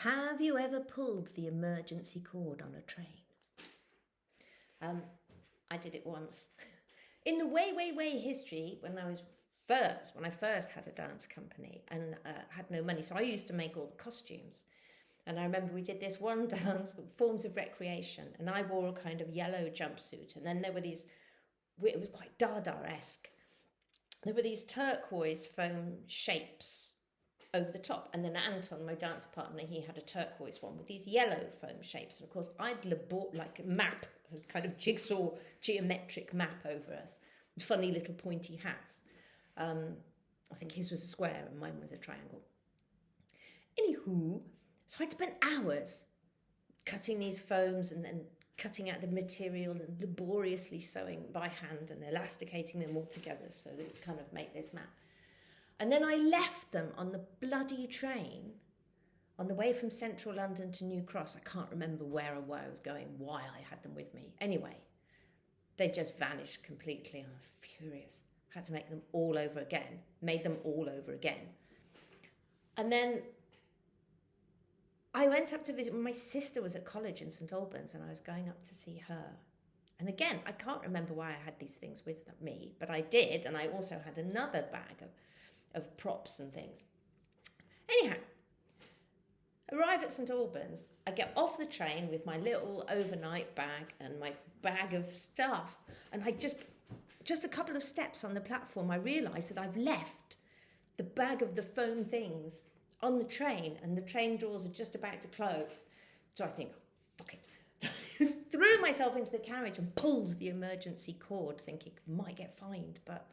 Have you ever pulled the emergency cord on a train? I did it once. In the way history, when I first had a dance company and had no money, so I used to make all the costumes. And I remember we did this one dance, Forms of Recreation, and I wore a kind of yellow jumpsuit. And then there were these, it was quite Dada-esque. There were these turquoise foam shapes over the top. And then Anton, my dance partner, he had a turquoise one with these yellow foam shapes. And of course, I'd bought like a map, a kind of jigsaw geometric map over us, with funny little pointy hats. I think his was a square and mine was a triangle. Anywho, so I'd spent hours cutting these foams and then cutting out the material and laboriously sewing by hand and elasticating them all together so that it kind of make this map. And then I left them on the bloody train on the way from central London to New Cross. I can't remember where or where I was going, why I had them with me. Anyway, they just vanished completely. I was furious. Had to make them all over again. Made them all over again. And then I went up to visit when my sister was at college in St Albans, and I was going up to see her. And again, I can't remember why I had these things with me, but I did. And I also had another bag of props and things. Anyhow, arrive at St Albans, I get off the train with my little overnight bag and my bag of stuff, and I just a couple of steps on the platform, I realised that I've left the bag of the foam things on the train, and the train doors are just about to close. So I think, oh, fuck it. Threw myself into the carriage and pulled the emergency cord, thinking I might get fined, but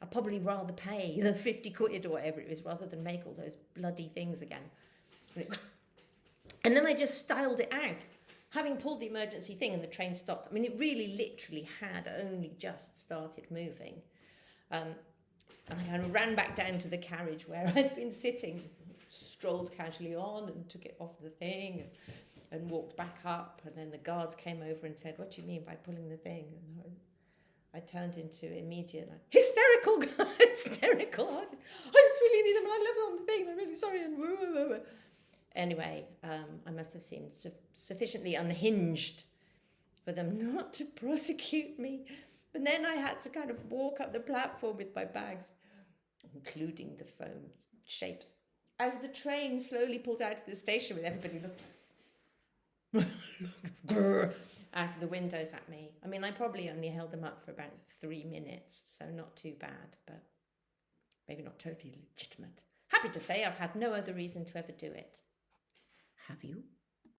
I'd probably rather pay the 50 quid or whatever it is rather than make all those bloody things again. And then I just styled it out, having pulled the emergency thing and the train stopped. I mean, it really literally had only just started moving. And I kind of ran back down to the carriage where I'd been sitting, strolled casually on and took it off the thing and walked back up. And then the guards came over and said, "What do you mean by pulling the thing?" And I turned into immediate, like, hysterical. I just really need them and I left it on the thing. I'm really sorry. And anyway, I must have seemed sufficiently unhinged for them not to prosecute me. But then I had to kind of walk up the platform with my bags, including the foam shapes, as the train slowly pulled out of the station with everybody looking out of the windows at me. I mean, I probably only held them up for about 3 minutes, so not too bad, but maybe not totally legitimate. Happy to say I've had no other reason to ever do it. Have you?